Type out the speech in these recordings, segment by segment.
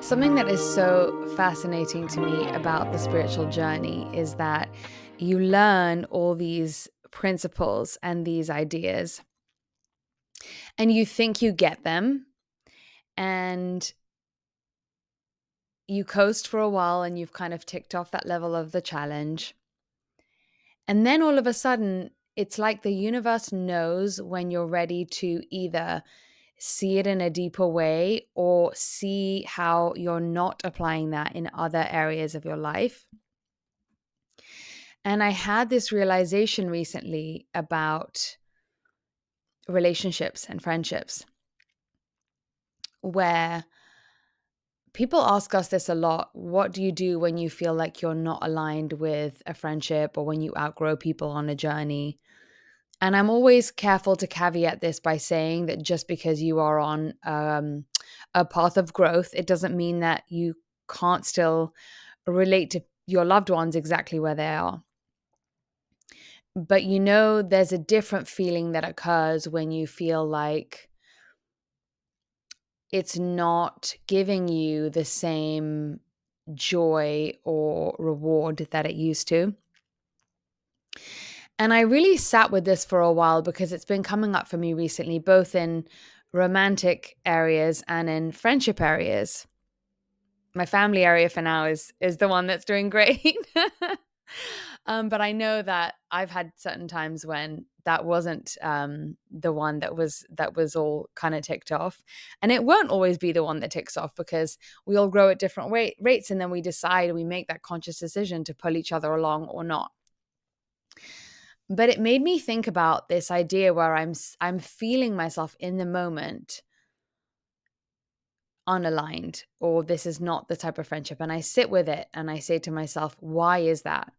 Something that is so fascinating to me about the spiritual journey is that you learn all these principles and these ideas, and you think you get them, and you coast for a while, and you've kind of ticked off that level of the challenge. And then all of a sudden, it's like the universe knows when you're ready to either see it in a deeper way or see how you're not applying that in other areas of your life. And I had this realization recently about relationships and friendships where people ask us this a lot. What do you do when you feel like you're not aligned with a friendship or when you outgrow people on a journey? And I'm always careful to caveat this by saying that just because you are on a path of growth, it doesn't mean that you can't still relate to your loved ones exactly where they are. But there's a different feeling that occurs when you feel like it's not giving you the same joy or reward that it used to. And I really sat with this for a while because it's been coming up for me recently, both in romantic areas and in friendship areas. My family area for now is the one that's doing great. But I know that I've had certain times when that wasn't the one that was all kind of ticked off, and it won't always be the one that ticks off because we all grow at different rates, and then we make that conscious decision to pull each other along or not. But it made me think about this idea where I'm feeling myself in the moment unaligned, or this is not the type of friendship, and I sit with it and I say to myself, why is that?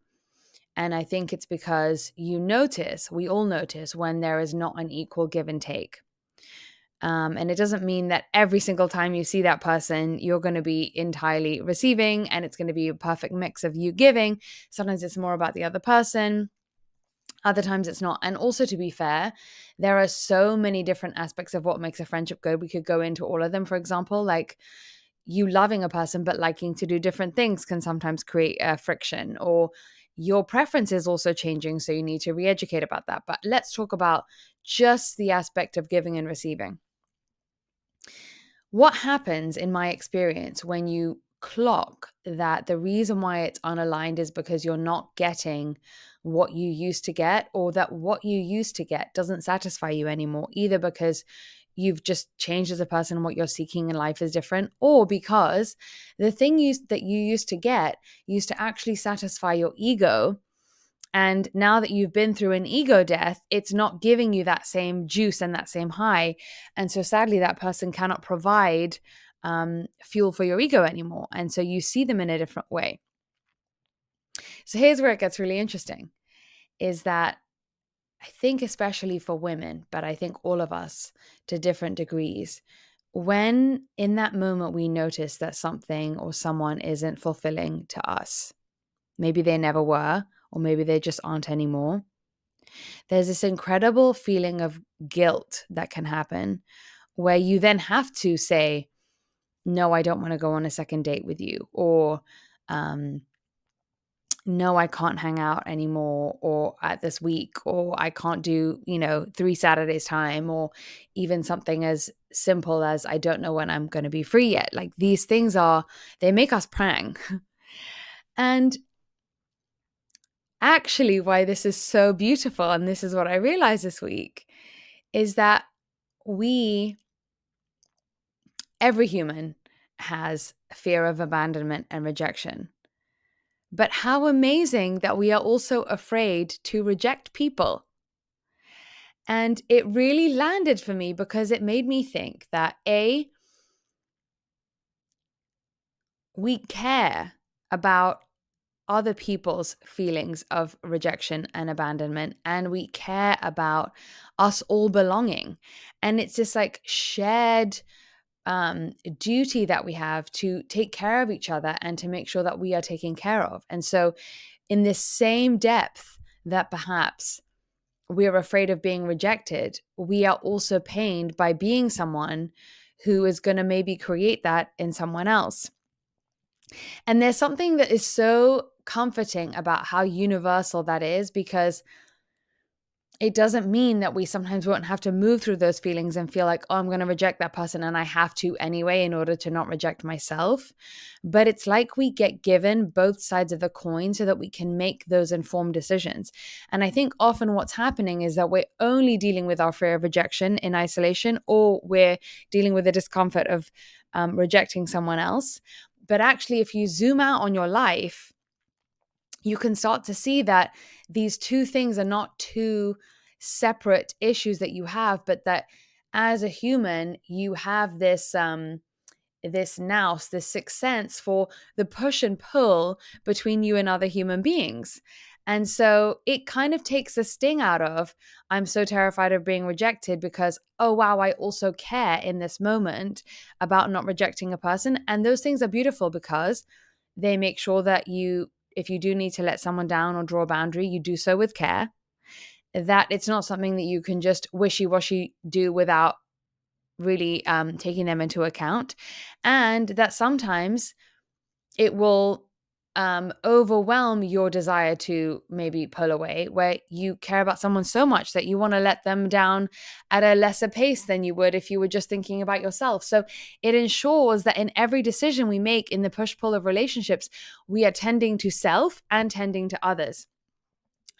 And I think it's because we all notice when there is not an equal give and take. And it doesn't mean that every single time you see that person, you're going to be entirely receiving and it's going to be a perfect mix of you giving. Sometimes it's more about the other person. Other times it's not. And also, to be fair, there are so many different aspects of what makes a friendship good. We could go into all of them. For example, like you loving a person but liking to do different things can sometimes create a friction, or your preferences also changing, so you need to re-educate about that. But let's talk about just the aspect of giving and receiving. What happens in my experience when you clock that the reason why it's unaligned is because you're not getting what you used to get, or that what you used to get doesn't satisfy you anymore, either because you've just changed as a person and what you're seeking in life is different, or because the thing that you used to get used to actually satisfy your ego. And now that you've been through an ego death, it's not giving you that same juice and that same high. And so sadly, that person cannot provide fuel for your ego anymore. And so you see them in a different way. So here's where it gets really interesting, is that I think especially for women, but I think all of us to different degrees, when in that moment we notice that something or someone isn't fulfilling to us, maybe they never were, or maybe they just aren't anymore, there's this incredible feeling of guilt that can happen where you then have to say, no, I don't want to go on a second date with you, or no, I can't hang out anymore, or at this week, or I can't do, 3 Saturdays time, or even something as simple as I don't know when I'm going to be free yet. Like these things they make us prang. And actually, why this is so beautiful, and this is what I realized this week, is that every human has fear of abandonment and rejection. But how amazing that we are also afraid to reject people. And it really landed for me because it made me think that we care about other people's feelings of rejection and abandonment, and we care about us all belonging. And it's this like shared duty that we have to take care of each other and to make sure that we are taken care of. And so in this same depth that perhaps we're afraid of being rejected, we are also pained by being someone who is going to maybe create that in someone else. And there's something that is so comforting about how universal that is, because it doesn't mean that we sometimes won't have to move through those feelings and feel like, oh, I'm going to reject that person and I have to anyway in order to not reject myself. But it's like we get given both sides of the coin so that we can make those informed decisions. And I think often what's happening is that we're only dealing with our fear of rejection in isolation, or we're dealing with the discomfort of rejecting someone else. But actually, if you zoom out on your life, you can start to see that these two things are not two separate issues that you have, but that as a human, you have this nous, this sixth sense for the push and pull between you and other human beings. And so it kind of takes the sting out of, I'm so terrified of being rejected because, oh, wow, I also care in this moment about not rejecting a person. And those things are beautiful because they make sure that you, if you do need to let someone down or draw a boundary, you do so with care, that it's not something that you can just wishy-washy do without really taking them into account, and that sometimes it will overwhelm your desire to maybe pull away, where you care about someone so much that you want to let them down at a lesser pace than you would if you were just thinking about yourself. So it ensures that in every decision we make in the push-pull of relationships, we are tending to self and tending to others.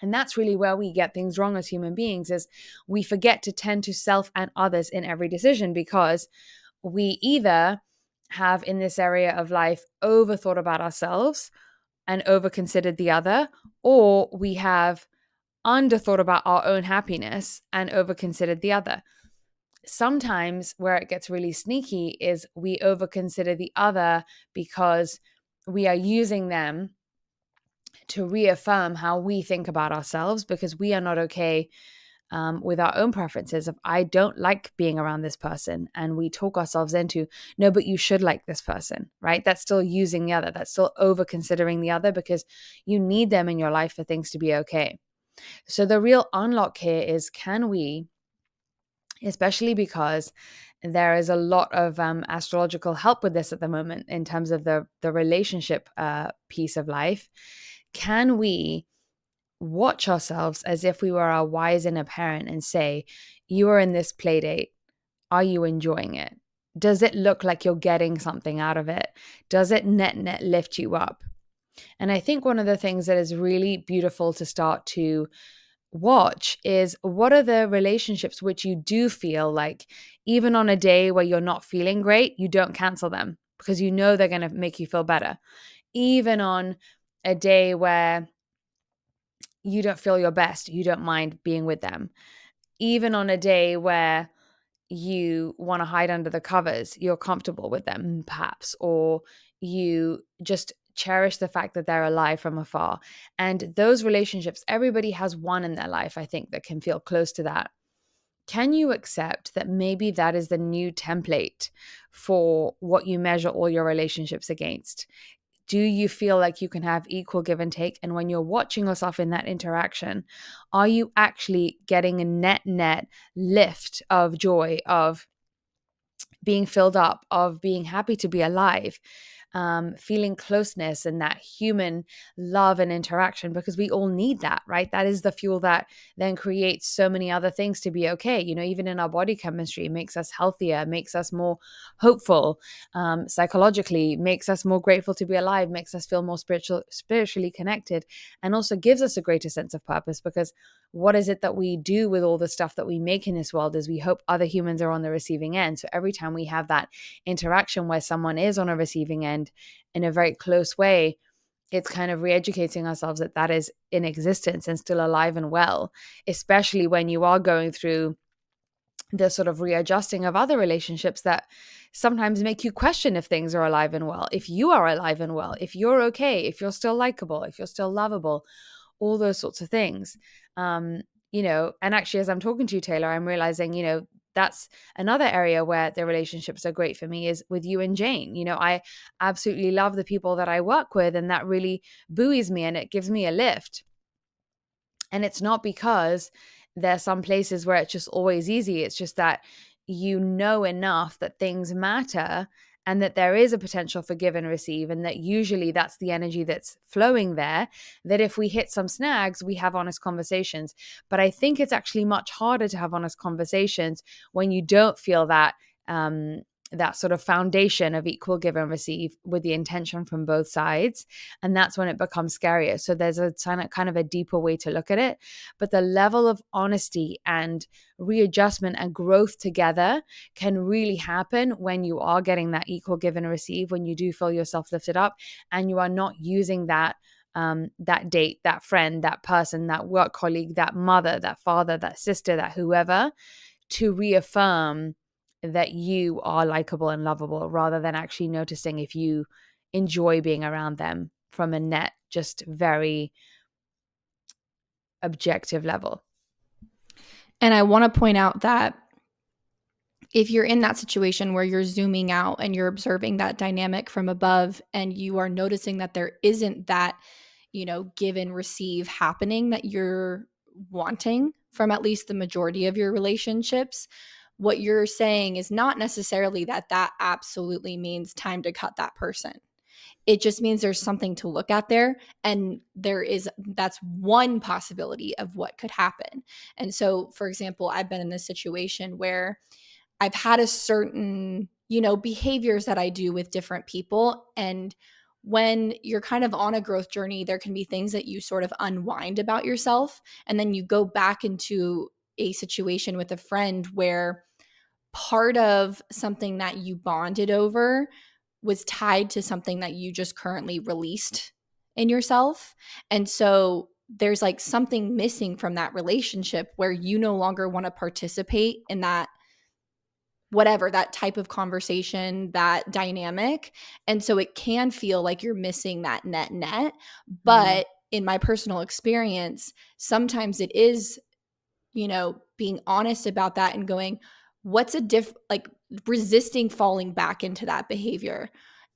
And that's really where we get things wrong as human beings, is we forget to tend to self and others in every decision, because we either have in this area of life overthought about ourselves and over considered the other, or we have underthought about our own happiness and over considered the other. Sometimes where it gets really sneaky is we over consider the other because we are using them to reaffirm how we think about ourselves, because we are not okay with our own preferences of, I don't like being around this person, and we talk ourselves into, no, but you should like this person, right? That's still using the other, that's still over considering the other, because you need them in your life for things to be okay. So the real unlock here is, can we, especially because there is a lot of astrological help with this at the moment in terms of the relationship piece of life, can we watch ourselves as if we were our wise inner parent and say, you are in this play date. Are you enjoying it? Does it look like you're getting something out of it? Does it net lift you up? And I think one of the things that is really beautiful to start to watch is, what are the relationships which you do feel like, even on a day where you're not feeling great, you don't cancel them because you know they're going to make you feel better. Even on a day where you don't feel your best, you don't mind being with them. Even on a day where you want to hide under the covers, you're comfortable with them, perhaps, or you just cherish the fact that they're alive from afar. And those relationships, everybody has one in their life, I think, that can feel close to that. Can you accept that maybe that is the new template for what you measure all your relationships against? Do you feel like you can have equal give and take? And when you're watching yourself in that interaction, are you actually getting a net lift of joy, of being filled up, of being happy to be alive, feeling closeness and that human love and interaction, because we all need that, right? That is the fuel that then creates so many other things to be okay. You know, even in our body chemistry, it makes us healthier, makes us more hopeful, psychologically, makes us more grateful to be alive, makes us feel more spiritually connected, and also gives us a greater sense of purpose, because what is it that we do with all the stuff that we make in this world is we hope other humans are on the receiving end. So every time we have that interaction where someone is on a receiving end in a very close way, it's kind of re-educating ourselves that that is in existence and still alive and well, especially when you are going through the sort of readjusting of other relationships that sometimes make you question if things are alive and well, if you are alive and well, if you're okay, if you're still likable, if you're still lovable, all those sorts of things. And actually, as I'm talking to you, Taylor, I'm realizing, that's another area where the relationships are great for me, is with you and Jane. I absolutely love the people that I work with, and that really buoys me and it gives me a lift. And it's not because there's some places where it's just always easy. It's just that you know enough that things matter, and that there is a potential for give and receive, and that usually that's the energy that's flowing there, that if we hit some snags, we have honest conversations. But I think it's actually much harder to have honest conversations when you don't feel that sort of foundation of equal give and receive with the intention from both sides. And that's when it becomes scarier. So there's a kind of a deeper way to look at it. But the level of honesty and readjustment and growth together can really happen when you are getting that equal give and receive, when you do feel yourself lifted up and you are not using that date, that friend, that person, that work colleague, that mother, that father, that sister, that whoever, to reaffirm that you are likable and lovable, rather than actually noticing if you enjoy being around them from a net, just very objective level. And I want to point out that if you're in that situation where you're zooming out and you're observing that dynamic from above and you are noticing that there isn't that, give and receive happening that you're wanting from at least the majority of your relationships, what you're saying is not necessarily that absolutely means time to cut that person. It just means there's something to look at there, and that's one possibility of what could happen. And so, for example, I've been in this situation where I've had a certain, behaviors that I do with different people. And when you're kind of on a growth journey, there can be things that you sort of unwind about yourself. And then you go back into a situation with a friend where part of something that you bonded over was tied to something that you just currently released in yourself. And so there's like something missing from that relationship where you no longer want to participate in that, whatever, that type of conversation, that dynamic. And so it can feel like you're missing that net. But in my personal experience, sometimes it is, being honest about that and going, what's like resisting falling back into that behavior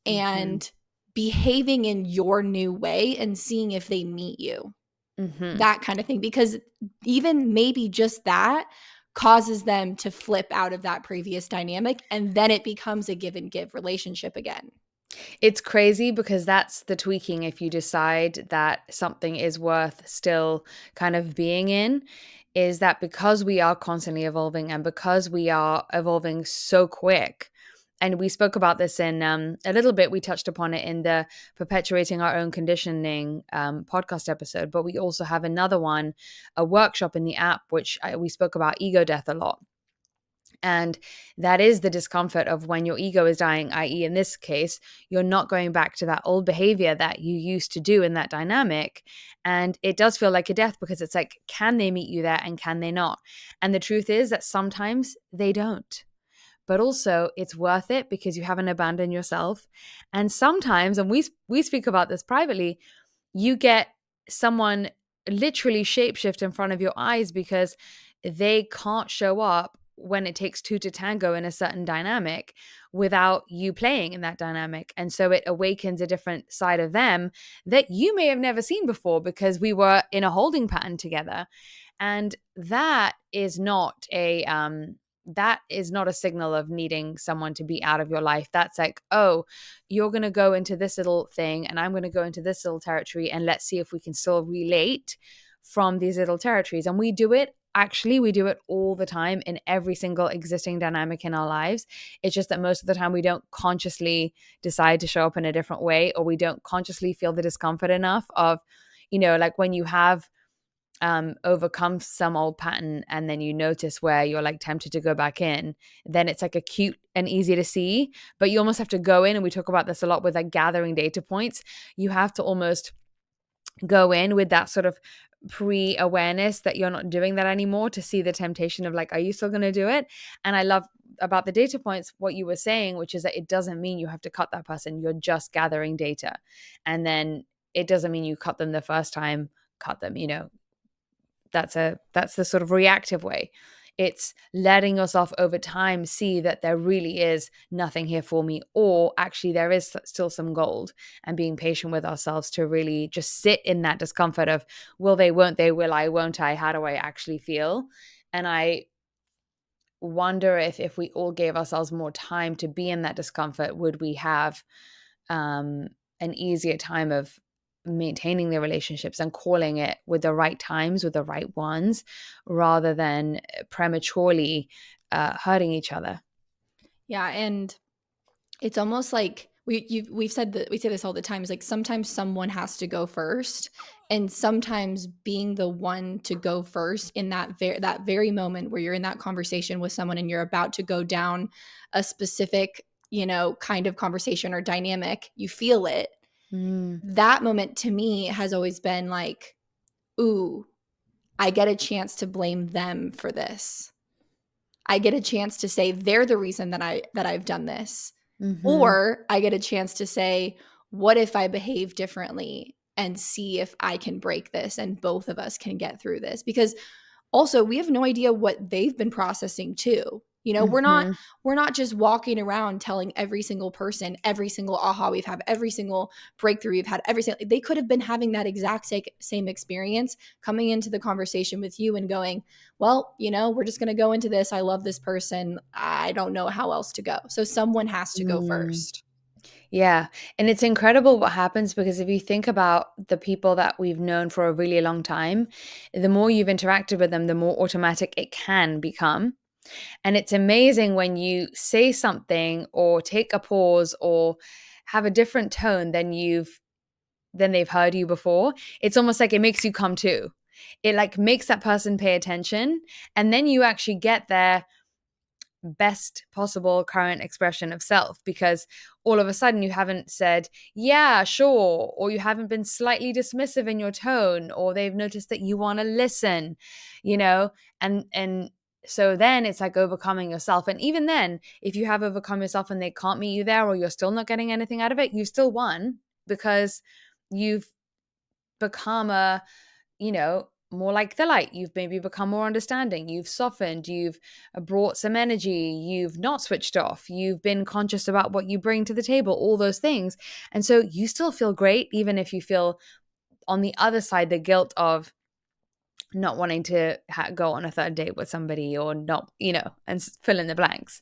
and behaving in your new way and seeing if they meet you. That kind of thing. Because even maybe just that causes them to flip out of that previous dynamic, and then it becomes a give and give relationship again. It's crazy because that's the tweaking. If you decide that something is worth still kind of being in, is that because we are constantly evolving and because we are evolving so quick. And we spoke about this in a little bit. We touched upon it in the Perpetuating Our Own Conditioning podcast episode. But we also have another one, a workshop in the app, which we spoke about ego death a lot. And that is the discomfort of when your ego is dying, i.e., in this case, you're not going back to that old behavior that you used to do in that dynamic. And it does feel like a death because it's like, can they meet you there and can they not? And the truth is that sometimes they don't. But also it's worth it because you haven't abandoned yourself. And sometimes, and we speak about this privately, you get someone literally shapeshift in front of your eyes because they can't show up when it takes two to tango in a certain dynamic without you playing in that dynamic. And so it awakens a different side of them that you may have never seen before because we were in a holding pattern together. And that is not a signal of needing someone to be out of your life. That's like, oh, you're going to go into this little thing and I'm going to go into this little territory, and let's see if we can still relate from these little territories. And we do it all the time in every single existing dynamic in our lives. It's just that most of the time we don't consciously decide to show up in a different way, or we don't consciously feel the discomfort enough of, like when you have overcome some old pattern and then you notice where you're like tempted to go back in, then it's like acute and easy to see. But you almost have to go in, and we talk about this a lot with like gathering data points. You have to almost go in with that sort of pre-awareness that you're not doing that anymore to see the temptation of like, are you still going to do it? And I love about the data points what you were saying, which is that it doesn't mean you have to cut that person. You're just gathering data. And then it doesn't mean you cut them the first time, cut them, that's the sort of reactive way. It's letting yourself over time see that there really is nothing here for me, or actually there is still some gold, and being patient with ourselves to really just sit in that discomfort of will they, won't they, will I, won't I, how do I actually feel? And I wonder if we all gave ourselves more time to be in that discomfort, would we have an easier time of maintaining the relationships and calling it with the right times, with the right ones, rather than prematurely hurting each other. Yeah, and it's almost like we've said that we say this all the time. Is like sometimes someone has to go first, and sometimes being the one to go first in that very moment where you're in that conversation with someone and you're about to go down a specific, kind of conversation or dynamic, you feel it. Mm, That moment to me has always been like, ooh, I get a chance to blame them for this. I get a chance to say they're the reason that I've done this. mm-hmm, Or I get a chance to say, what if I behave differently and see if I can break this and both of us can get through this? Because also we have no idea what they've been processing too. We're not mm-hmm, we're not just walking around telling every single person every single aha we've had, every single breakthrough we've had, every single, they could have been having that exact same experience coming into the conversation with you and going, well, we're just going to go into this. I love this person. I don't know how else to go. So someone has to go mm. first. Yeah. And it's incredible what happens, because if you think about the people that we've known for a really long time, the more you've interacted with them, the more automatic it can become. And it's amazing when you say something or take a pause or have a different tone than they've heard you before. It's almost like it makes you come to. It like makes that person pay attention, and then you actually get their best possible current expression of self, because all of a sudden you haven't said yeah sure, or you haven't been slightly dismissive in your tone, or they've noticed that you want to listen, you know and so then it's like overcoming yourself. And even then, if you have overcome yourself and they can't meet you there, or you're still not getting anything out of it, you still won, because you've become more like the light. You've maybe become more understanding. You've softened. You've brought some energy. You've not switched off. You've been conscious about what you bring to the table, all those things. And so you still feel great, even if you feel on the other side the guilt of not wanting to go on a third date with somebody, or not, and fill in the blanks.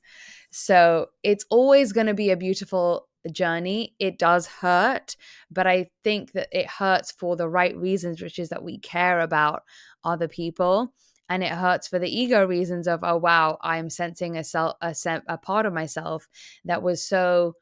So it's always going to be a beautiful journey. It does hurt, but I think that it hurts for the right reasons, which is that we care about other people. And it hurts for the ego reasons of, oh, wow, I'm sensing a part of myself that was so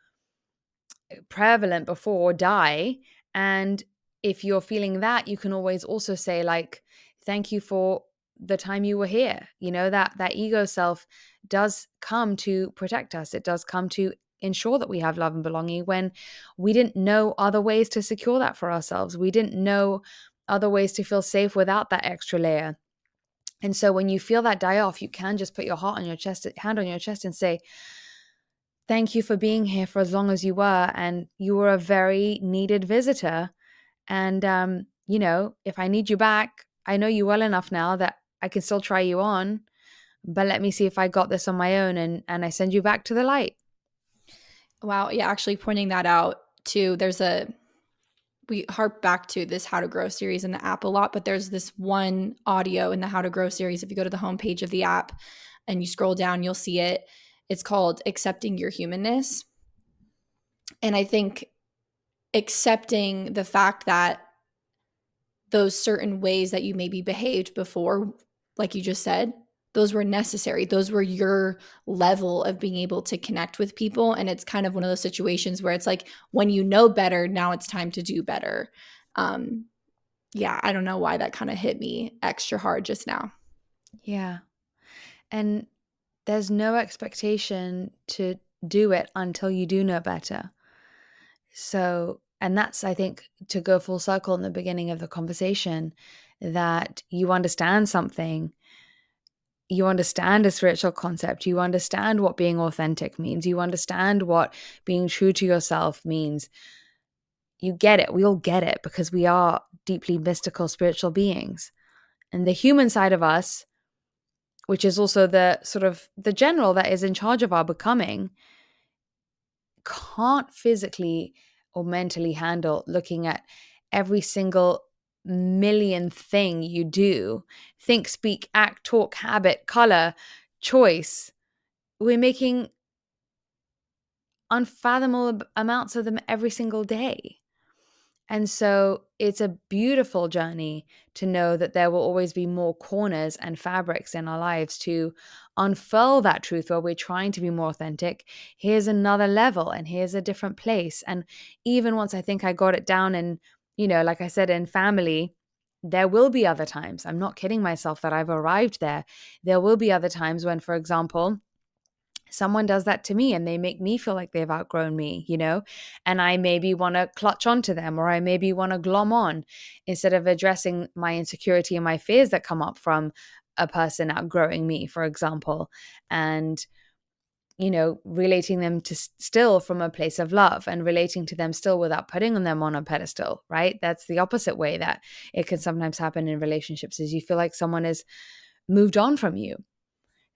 prevalent before die. And if you're feeling that, you can always also say, like, thank you for the time you were here. That ego self does come to protect us. It does come to ensure that we have love and belonging, when we didn't know other ways to secure that for ourselves. We didn't know other ways to feel safe without that extra layer. And so when you feel that die off, you can just put your hand on your chest and say, thank you for being here for as long as you were. And you were a very needed visitor. And, if I need you back, I know you well enough now that I can still try you on. But let me see if I got this on my own, and I send you back to the light. Wow. Yeah. Actually pointing that out too. We harp back to this How to Grow series in the app a lot, but there's this one audio in the How to Grow series. If you go to the homepage of the app and you scroll down, you'll see it. It's called Accepting Your Humanness. And I think accepting the fact that those certain ways that you maybe behaved before, like you just said, those were necessary. Those were your level of being able to connect with people. And it's kind of one of those situations where it's like, when you know better, now it's time to do better. Um, yeah, I don't know why that kind of hit me extra hard just now. Yeah. And there's no expectation to do it until you do know better. So, and that's, I think, to go full circle in the beginning of the conversation, that you understand something, you understand a spiritual concept, you understand what being authentic means, you understand what being true to yourself means. You get it. We all get it, because we are deeply mystical spiritual beings. And the human side of us, which is also the sort of the general that is in charge of our becoming, can't physically or mentally handle looking at every single million thing you do, think, speak, act, talk, habit, color, choice, we're making unfathomable amounts of them every single day. And so it's a beautiful journey to know that there will always be more corners and fabrics in our lives to unfurl that truth where we're trying to be more authentic. Here's another level and here's a different place. And even once I think I got it down and, like I said, in family, there will be other times. I'm not kidding myself that I've arrived there. There will be other times when, for example, someone does that to me and they make me feel like they've outgrown me, and I maybe want to clutch onto them, or I maybe want to glom on instead of addressing my insecurity and my fears that come up from a person outgrowing me, for example, and relating them to still from a place of love and relating to them still without putting them on a pedestal, right? That's the opposite way that it can sometimes happen in relationships, is you feel like someone has moved on from you.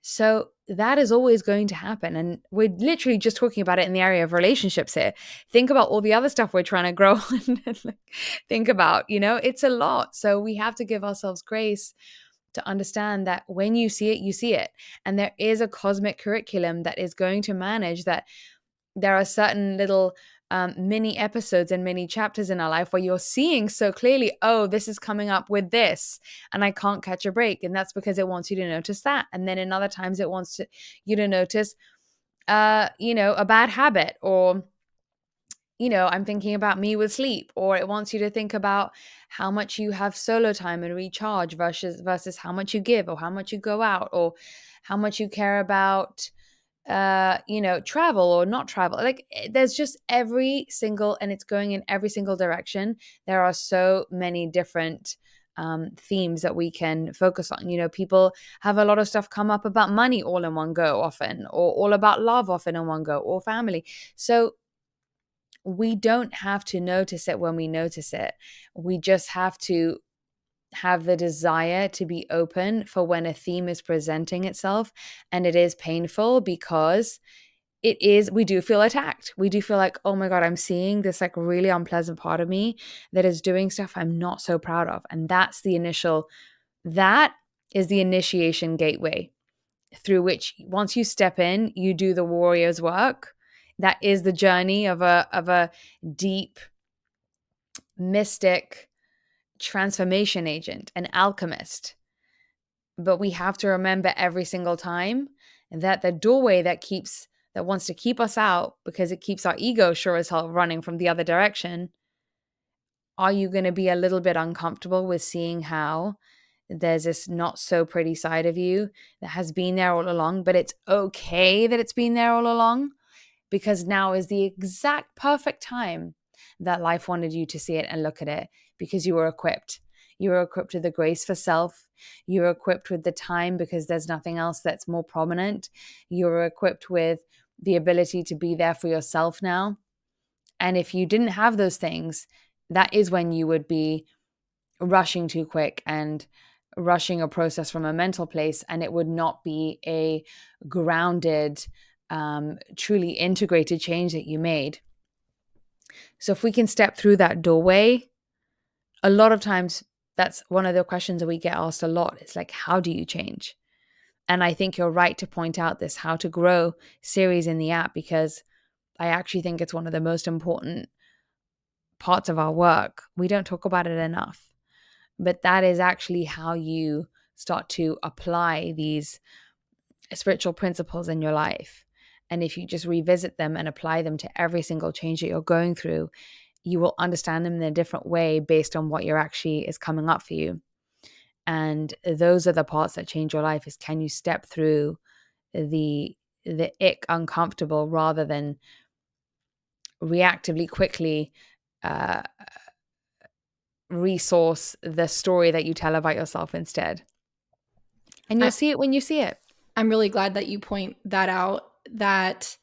So that is always going to happen. And we're literally just talking about it in the area of relationships here. Think about all the other stuff we're trying to grow and think about, it's a lot. So we have to give ourselves grace to understand that when you see it, you see it. And there is a cosmic curriculum that is going to manage that. There are certain little mini episodes and mini chapters in our life where you're seeing so clearly, oh, this is coming up with this, and I can't catch a break. And that's because it wants you to notice that. And then in other times, it wants you to notice, a bad habit, or, I'm thinking about me with sleep, or it wants you to think about how much you have solo time and recharge versus how much you give, or how much you go out, or how much you care about travel or not travel. Like, there's just every single, and it's going in every single direction. There are so many different themes that we can focus on. People have a lot of stuff come up about money all in one go often, or all about love often in one go, or family. So we don't have to notice it when we notice it. We just have to have the desire to be open for when a theme is presenting itself and it is painful, because we do feel attacked. We do feel like, oh my God, I'm seeing this like really unpleasant part of me that is doing stuff I'm not so proud of. And that is the initiation gateway through which, once you step in, you do the warrior's work. That is the journey of a deep mystic transformation agent, an alchemist. But we have to remember every single time that the doorway that wants to keep us out, because it keeps our ego sure as hell running from the other direction, are you going to be a little bit uncomfortable with seeing how there's this not so pretty side of you that has been there all along, but it's okay that it's been there all along? Because now is the exact perfect time that life wanted you to see it and look at it, because you were equipped. You were equipped with the grace for self. You were equipped with the time because there's nothing else that's more prominent. You were equipped with the ability to be there for yourself now. And if you didn't have those things, that is when you would be rushing too quick and rushing a process from a mental place, and it would not be a grounded, truly integrated change that you made. So if we can step through that doorway, a lot of times that's one of the questions that we get asked a lot. It's like, how do you change? And I think you're right to point out this How to Grow series in the app, because I actually think it's one of the most important parts of our work. We don't talk about it enough, but that is actually how you start to apply these spiritual principles in your life. And if you just revisit them and apply them to every single change that you're going through, you will understand them in a different way based on what you're actually is coming up for you. And those are the parts that change your life, is can you step through the ick uncomfortable rather than reactively quickly uh, resource the story that you tell about yourself instead. And you'll I, see it when you see it. I'm really glad that you point that out, that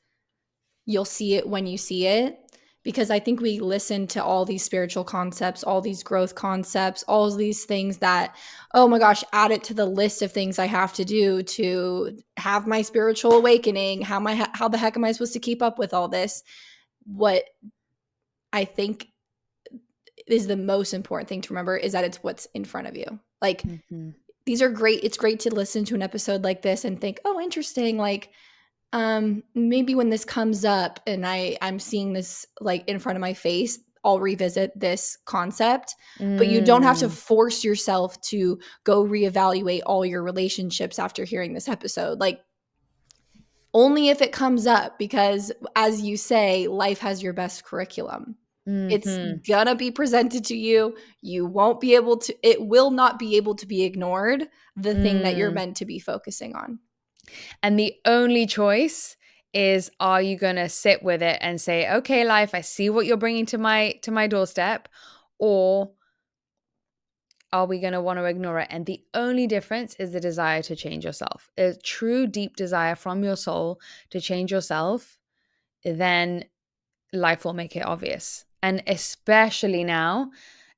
you'll see it when you see it, because I think we listen to all these spiritual concepts, all these growth concepts, all these things that, oh my gosh, add it to the list of things I have to do to have my spiritual awakening. How the heck am I supposed to keep up with all this? What I think is the most important thing to remember is that it's what's in front of you. Like, Mm-hmm. these are great. It's great to listen to an episode like this and think, oh, interesting. Like, maybe when this comes up and I'm seeing this like in front of my face, I'll revisit this concept. But you don't have to Mm, force yourself to go reevaluate all your relationships after hearing this episode. Like, only if it comes up, because as you say, life has your best curriculum. It's mhm, gonna be presented to you. You won't be able to, it will not be able to be ignored, the thing that you're mm. meant to be focusing on. And the only choice is, are you going to sit with it and say, okay, life, I see what you're bringing to my doorstep, or are we going to want to ignore it? And the only difference is the desire to change yourself. A true deep desire from your soul to change yourself, then life will make it obvious. And especially now,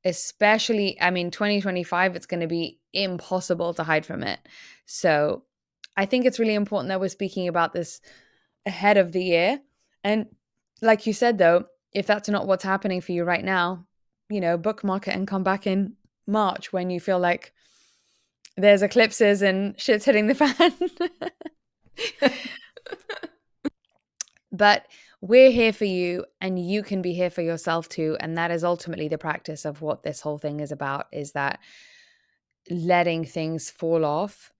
especially, I mean, 2025, it's going to be impossible to hide from it. So I think it's really important that we're speaking about this ahead of the year. And like you said, though, if that's not what's happening for you right now, bookmark it and come back in March when you feel like there's eclipses and shit's hitting the fan. But we're here for you, and you can be here for yourself too. And that is ultimately the practice of what this whole thing is about, is that letting things fall off,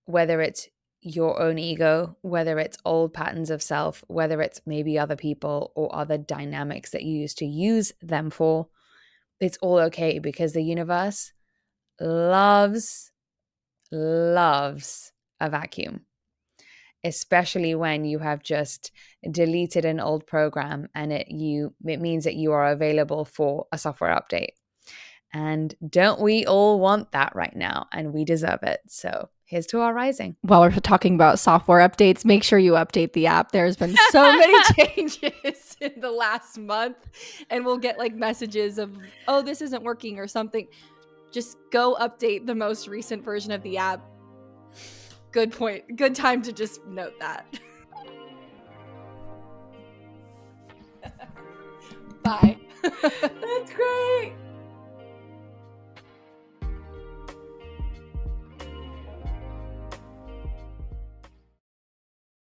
whether it's your own ego, whether it's old patterns of self, whether it's maybe other people or other dynamics that you used to use them for. It's all okay, because the universe loves, loves a vacuum, especially when you have just deleted an old program, and it means that you are available for a software update. And don't we all want that right now? And we deserve it. So here's to our rising. While we're talking about software updates, make sure you update the app. There's been so many changes in the last month, and we'll get like messages of, oh, this isn't working or something. Just go update the most recent version of the app. Good point. Good time to just note that. Bye. That's great.